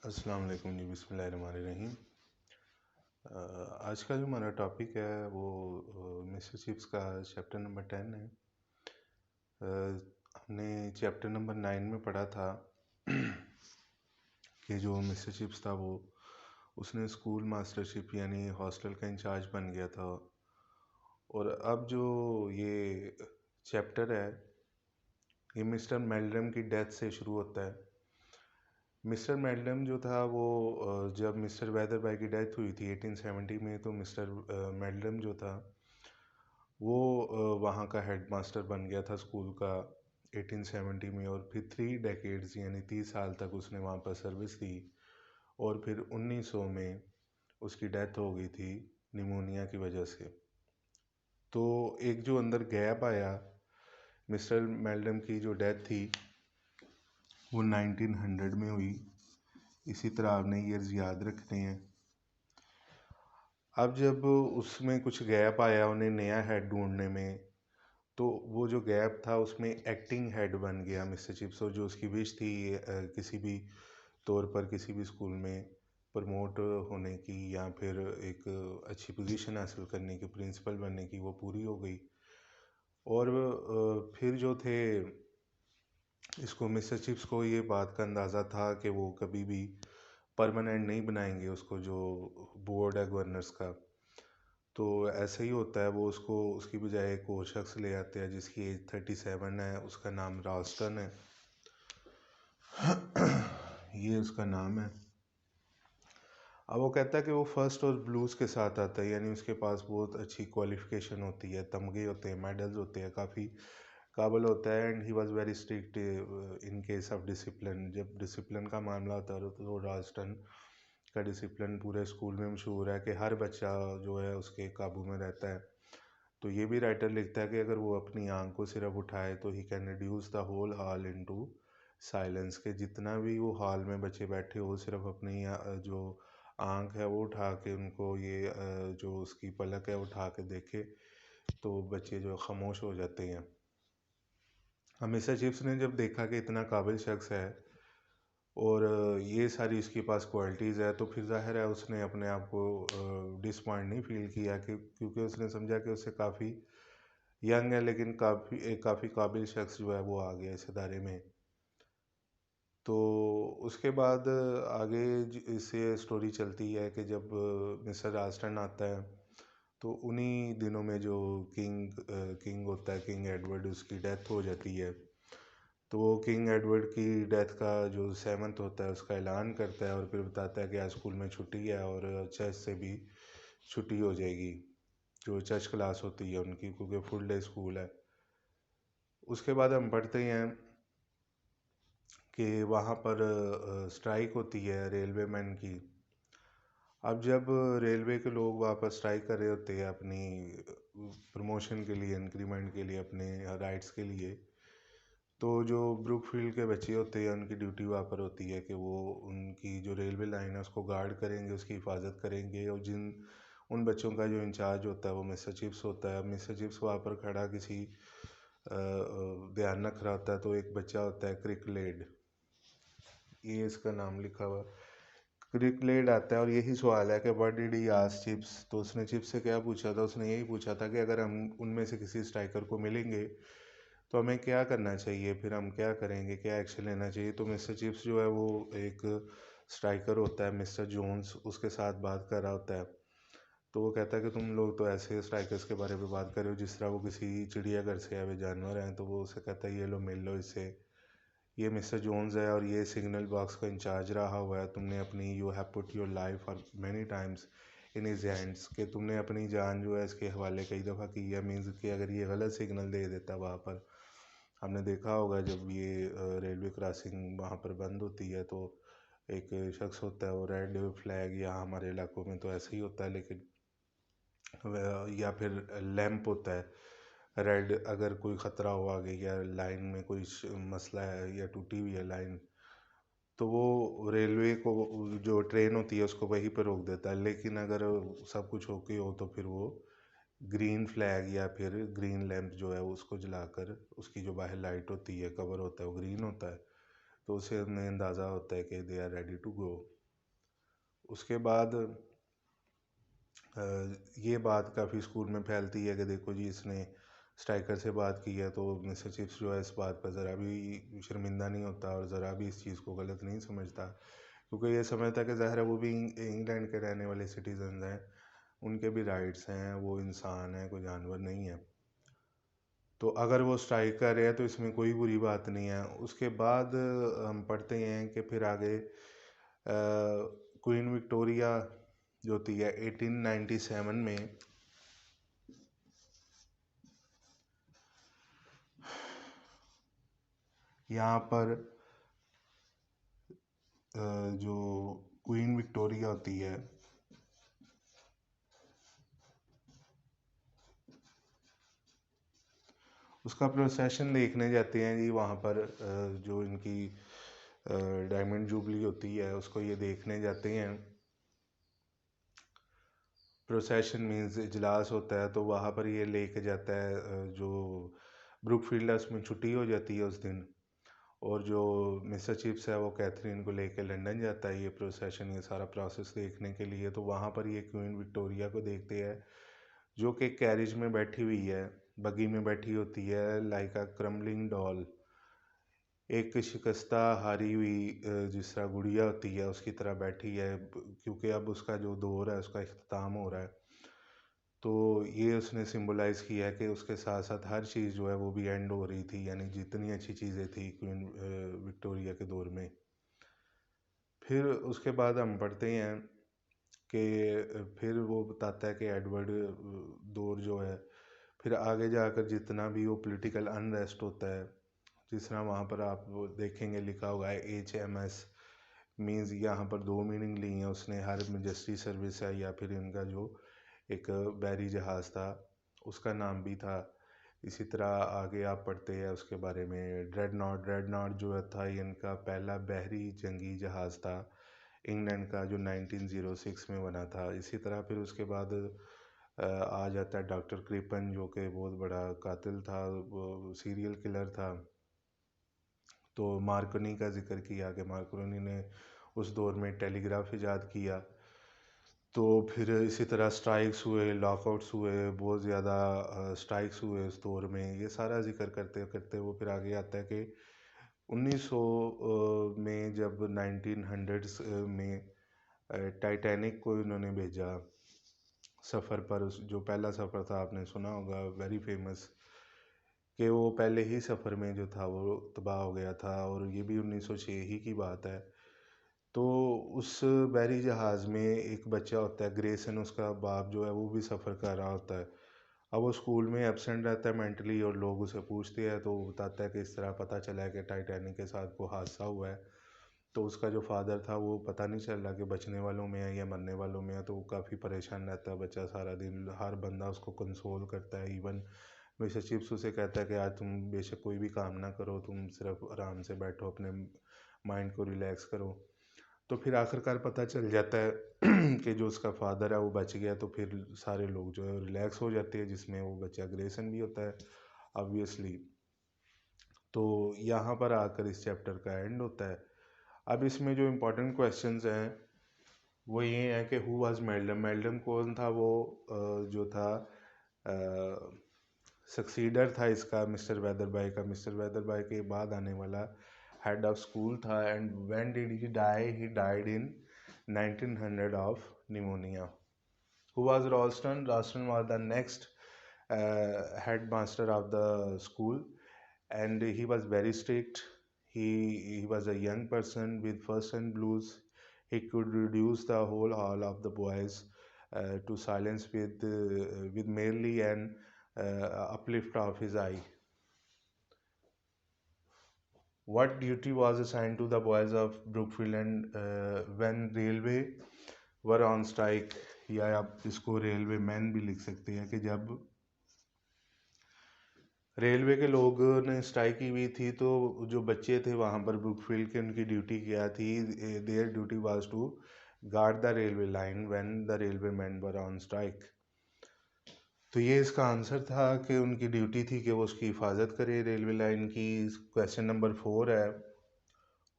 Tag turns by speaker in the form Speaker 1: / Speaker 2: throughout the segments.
Speaker 1: अस्सलाम वालेकुम जी। बिस्मिल्लाहिर्रहमानिर्रहीम। आज का जो हमारा टॉपिक है वो मिस्टर चिप्स का चैप्टर नंबर 10 है। हमने चैप्टर नंबर 9 में पढ़ा था कि जो मिस्टर चिप्स था वो उसने स्कूल मास्टरशिप यानी हॉस्टल का इंचार्ज बन गया था। और अब जो ये चैप्टर है ये मिस्टर मेल्डम की डेथ से शुरू होता है। मिस्टर मेल्डम जो था वो जब मिस्टर वेदरबाई की डेथ हुई थी 1870 में, तो मिस्टर मेल्डम जो था वो वहाँ का हेडमास्टर बन गया था स्कूल का 1870 में। और फिर 3 डेकेड्स यानी 30 साल तक उसने वहाँ पर सर्विस दी। और फिर 1900 में उसकी डेथ हो गई थी निमोनिया की वजह से। तो एक जो अंदर गैप आया, मिस्टर मेल्डम की जो डेथ थी वो 1900 में हुई। इसी तरह आपने ईयर्स याद रखने हैं। अब जब उसमें कुछ गैप आया उन्हें नया हेड ढूंढने में, तो वो जो गैप था उसमें एक्टिंग हेड बन गया मिस्टर चिप्स। और जो उसकी विश थी किसी भी तौर पर किसी भी स्कूल में प्रमोट होने की या फिर एक अच्छी पोजीशन हासिल करने की, प्रिंसिपल बनने की, वो पूरी हो गई। और फिर जो थे इसको मिस्टर चिप्स को ये बात का अंदाज़ा था कि वो कभी भी परमानेंट नहीं बनाएंगे उसको, जो बोर्ड है गवर्नर्स का। तो ऐसा ही होता है, वो उसको उसकी बजाय एक और शख्स ले आते हैं जिसकी एज 37 है। उसका नाम रास्टन है। ये उसका नाम है। अब वो कहता है कि वो फर्स्ट और ब्लूज़ के साथ आता है, यानी उसके पास बहुत अच्छी क्वालिफिकेशन होती है, तमगे होते हैं, मेडल्स होते हैं, काफ़ी काबिल होता है। And he was very strict in case of discipline. जब डिसिप्लिन का मामला होता है तो रास्टन का डिसिप्लिन पूरे स्कूल में मशहूर है कि हर बच्चा जो है उसके काबू में रहता है। तो ये भी राइटर लिखता है कि अगर वो अपनी आंख को सिर्फ उठाए तो he can reduce the whole hall into silence. के जितना भी वो हॉल में बच्चे बैठे हो, सिर्फ अपनी जो आंख है वो उठा के उनको ये जो उसकी पलक है उठा के देखे तो बच्चे जो खामोश हो जाते हैं। मिस्टर चिप्स ने जब देखा कि इतना काबिल शख्स है और ये सारी इसके पास क्वालिटीज़ है, तो फिर जाहिर है उसने अपने आप को डिसपॉइंट नहीं फील किया, कि क्योंकि उसने समझा कि उससे काफ़ी यंग है लेकिन काफ़ी काबिल शख्स जो है वो आ गया इस इदारे में। तो उसके बाद आगे इससे स्टोरी चलती है कि जब मिस्टर रास्टन आता है तो उन्हीं दिनों में जो किंग होता है, किंग एडवर्ड, उसकी डेथ हो जाती है। तो वो किंग एडवर्ड की डेथ का जो 7th होता है उसका ऐलान करता है और फिर बताता है कि आज स्कूल में छुट्टी है और चर्च से भी छुट्टी हो जाएगी, जो चर्च क्लास होती है उनकी, क्योंकि फुल डे स्कूल है। उसके बाद हम पढ़ते हैं कि वहाँ पर स्ट्राइक होती है रेलवे मैन की। अब जब रेलवे के लोग वहाँ पर स्ट्राइक कर रहे होते हैं अपनी प्रमोशन के लिए, इंक्रीमेंट के लिए, अपने राइट्स के लिए, तो जो ब्रुकफील्ड के बच्चे होते हैं उनकी ड्यूटी वहाँ पर होती है कि वो उनकी जो रेलवे लाइन है उसको गार्ड करेंगे, उसकी हिफाजत करेंगे। और जिन उन बच्चों का जो इंचार्ज होता है वो मिस्टर चिप्स होता है। मिस्टर चिप्स वहाँ पर खड़ा किसी ध्यान रख रहा होता है, तो एक बच्चा होता है क्रिकलेड, ये इसका नाम लिखा हुआ। क्रिकलेड आता है और यही सवाल है कि what did he ask chips. तो उसने चिप्स से क्या पूछा था? उसने यही पूछा था कि अगर हम उनमें से किसी स्ट्राइकर को मिलेंगे तो हमें क्या करना चाहिए, फिर हम क्या करेंगे, क्या एक्शन लेना चाहिए। तो मिस्टर चिप्स जो है वो एक स्ट्राइकर होता है मिस्टर जोन्स, उसके साथ बात कर रहा होता है। तो वो कहता है कि तुम लोग तो ऐसे स्ट्राइकर्स के बारे में बात कर रहे हो जिस तरह वो किसी चिड़ियाघर से आए हुए जानवर हैं। तो वो उसे कहता है ये लो मिल लो इससे, ये मिस्टर जोन्स है और ये सिग्नल बॉक्स का इंचार्ज रहा हुआ है। तुमने अपनी you have put your life for many times in his hands, कि तुमने अपनी जान जो है इसके हवाले कई दफ़ा की है। मीन्स कि अगर ये गलत सिग्नल दे देता वहाँ पर, हमने देखा होगा जब ये रेलवे क्रॉसिंग वहाँ पर बंद होती है तो एक शख्स होता है वो रेड फ्लैग, या हमारे इलाकों में तो ऐसे ही होता है, लेकिन या फिर लैंप होता है रेड, अगर कोई ख़तरा हो आगे या लाइन में कोई मसला है या टूटी हुई है लाइन, तो वो रेलवे को जो ट्रेन होती है उसको वहीं पर रोक देता है। लेकिन अगर सब कुछ ओके हो तो फिर वो ग्रीन फ्लैग या फिर ग्रीन लैंप जो है उसको जलाकर, उसकी जो बाहर लाइट होती है, कवर होता है, वो ग्रीन होता है, तो उसे हमें अंदाज़ा होता है कि they are ready to go. उसके बाद ये बात काफ़ी स्कूल में फैलती है कि देखो जी इसने स्ट्राइकर से बात की है, तो मिस्टर चिप्स जो है इस बात पर ज़रा भी शर्मिंदा नहीं होता और ज़रा भी इस चीज़ को गलत नहीं समझता, क्योंकि ये समझता है कि ज़ाहिर है वो भी इंग्लैंड के रहने वाले सिटीजन हैं, उनके भी राइट्स हैं, वो इंसान है, कोई जानवर नहीं है। तो अगर वो स्ट्राइक कर रहे हैं तो इसमें कोई बुरी बात नहीं है। उसके बाद हम पढ़ते हैं कि फिर आगे क्वीन विक्टोरिया जो होती है 1897 में यहाँ पर जो क्वीन विक्टोरिया होती है उसका प्रोसेशन देखने जाते हैं जी वहाँ पर। जो इनकी डायमंड जुबली होती है उसको ये देखने जाते हैं। प्रोसेशन मीन्स इजलास होता है, तो वहाँ पर ये लेके जाता है। जो ब्रुकफील्ड है उसमें छुट्टी हो जाती है उस दिन, और जो मिस्टर चिप्स है वो कैथरीन को लेके लंदन जाता है ये प्रोसेशन, ये सारा प्रोसेस देखने के लिए। तो वहाँ पर ये क्वीन विक्टोरिया को देखते हैं जो कि कैरिज में बैठी हुई है, बगी में बैठी होती है, लाइक अ क्रम्बलिंग डॉल, एक शिकस्ता हारी हुई जिस तरह गुड़िया होती है उसकी तरह बैठी है, क्योंकि अब उसका जो दौर है उसका इख्तिताम हो रहा है। तो ये उसने सिंबलाइज़ किया है कि उसके साथ साथ हर चीज़ जो है वो भी एंड हो रही थी, यानी जितनी अच्छी चीज़ें थी क्वीन विक्टोरिया के दौर में। फिर उसके बाद हम पढ़ते हैं कि फिर वो बताता है कि एडवर्ड दौर जो है, फिर आगे जाकर जितना भी वो पॉलिटिकल अनरेस्ट होता है, जिस तरह वहाँ पर आप वो देखेंगे लिखा हुआ है HMS, मीन्स यहाँ पर दो मीनिंग ली हैं उसने, हर मेजेस्टी सर्विस है या फिर इनका जो एक बैरी जहाज़ था उसका नाम भी था। इसी तरह आगे आप पढ़ते हैं उसके बारे में ड्रेडनॉट। ड्रेडनॉट जो था ये इनका पहला बहरी जंगी जहाज़ था इंग्लैंड का, जो 1906 में बना था। इसी तरह फिर उसके बाद आ जाता है डॉक्टर क्रिपन, जो कि बहुत बड़ा कातिल था, वो सीरियल किलर था। तो मार्कोनी का जिक्र किया कि मार्कोनी ने उस दौर में टेलीग्राफ इजाद किया। तो फिर इसी तरह स्ट्राइक्स हुए, लॉकआउट्स हुए, बहुत ज़्यादा स्ट्राइक्स हुए उस दौर में। ये सारा जिक्र करते करते वो फिर आगे आता है कि 1900 में जब 1900s में टाइटैनिक को इन्होंने भेजा सफ़र पर, उस जो पहला सफ़र था आपने सुना होगा वेरी फेमस, कि वो पहले ही सफ़र में जो था वो तबाह हो गया था, और ये भी 1906 ही की बात है। तो उस बहरी जहाज़ में एक बच्चा होता है ग्रेसन, उसका बाप जो है वो भी सफ़र कर रहा होता है। अब वो स्कूल में एब्सेंट रहता है मेंटली, और लोग उसे पूछते हैं तो वो बताता है कि इस तरह पता चला है कि टाइटैनिक के साथ वो हादसा हुआ है। तो उसका जो फादर था वो पता नहीं चल रहा कि बचने वालों में है या मरने वालों में है, तो वो काफ़ी परेशान रहता है बच्चा सारा दिन। हर बंदा उसको कंसोल करता है, इवन मिस्टर चिप्स उसे कहता है कि आज तुम बेशक कोई भी काम ना करो, तुम सिर्फ आराम से बैठो, अपने माइंड को रिलैक्स करो। तो फिर आखिरकार पता चल जाता है कि जो उसका फादर है वो बच गया, तो फिर सारे लोग जो है रिलैक्स हो जाते हैं, जिसमें वो बच्चा ग्रेसन भी होता है ऑब्वियसली। तो यहाँ पर आकर इस चैप्टर का एंड होता है। अब इसमें जो इम्पोर्टेंट क्वेश्चंस हैं वो ये हैं कि हु वाज मेल्डम। मेल्डम कौन था? वो जो था सक्सीडर था इसका मिस्टर वेदरबाई का, मिस्टर वेदरबाई के बाद आने वाला हेड ऑफ स्कूल था। And when did he die? He died in 1900 of pneumonia. Who was Ralston? Ralston was the next headmaster of the school, and he was very strict. He was a young person with first and blues. He could reduce the whole hall of the boys to silence with merely an uplift of his eye. What duty was assigned to the boys of Brookfield and when railway were on strike, या आप इसको railway man भी लिख सकते हैं, कि जब railway के लोगों ने स्ट्राइक की हुई थी तो जो बच्चे थे वहाँ पर ब्रुकफील्ड के, उनकी ड्यूटी क्या थी? Their duty was to guard the railway line when the railway man were on strike. तो ये इसका आंसर था कि उनकी ड्यूटी थी कि वो उसकी हिफाजत करे रेलवे लाइन की। क्वेश्चन नंबर 4 है,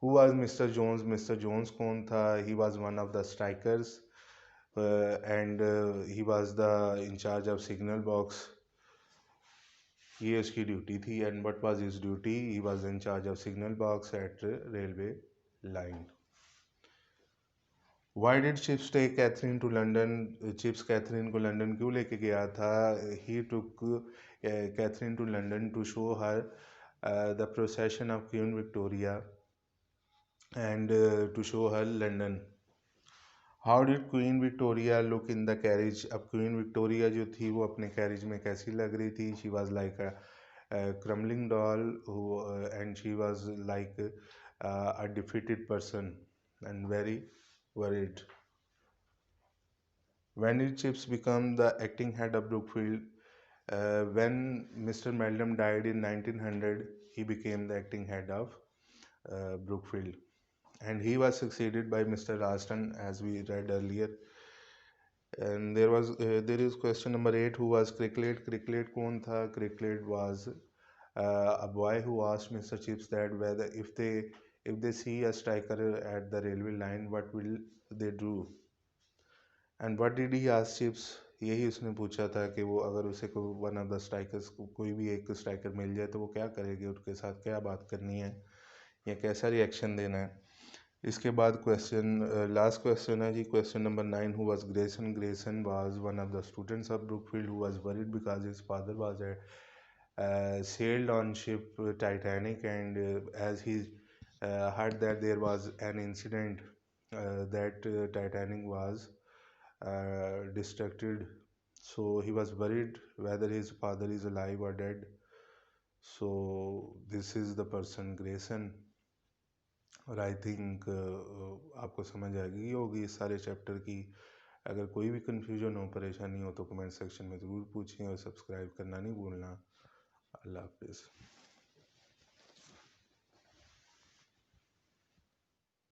Speaker 1: Who was Mr. Jones? Mr. Jones कौन था? He was one of the strikers, and he was the in charge of signal box. ये उसकी ड्यूटी थी. And what was his duty? He was in charge of signal box at railway line. Why did Chips take Catherine to London? Chips Catherine को London क्यों लेके गया था? He took Catherine to London to show her the procession of Queen Victoria and to show her London. How did queen Victoria look in the carriage? अब queen Victoria जो थी वो अपने कैरिज में कैसी लग रही थी? She was like crumbling doll and she was like a defeated person and very worried. When did Chips become the acting head of Brookfield? When Mr. Meldrum died in 1900, he became the acting head of Brookfield. And he was succeeded by Mr. Ralston, as we read earlier. And there is question number 8. Who was Cricklet? Cricklet कौन था? Cricklet was a boy who asked Mr. Chips that whether if they see a striker at the railway line, what will they do? And what did he ask Chips? यही उसने पूछा था कि वो अगर उसे कोई वन ऑफ द स्ट्राइकर्स कोई भी एक स्ट्राइकर मिल जाए तो वो क्या करेगी, उसके साथ क्या बात करनी है या कैसा रिएक्शन देना है. इसके बाद क्वेश्चन लास्ट क्वेश्चन है जी, question number 9. Who was Grayson? Grayson was one of the students of Brookfield who was worried because his father was sailed on ship Titanic, and as he heard that there was an incident that Titanic was distracted, so he was worried whether his father is alive or dead. So this is the person Grayson. और I think आपको समझ आ गई होगी इस सारे chapter की. अगर कोई भी कन्फ्यूजन हो, परेशानी हो तो कमेंट सेक्शन में ज़रूर पूछें और सब्सक्राइब करना नहीं भूलना. अल्लाह हाफिज़.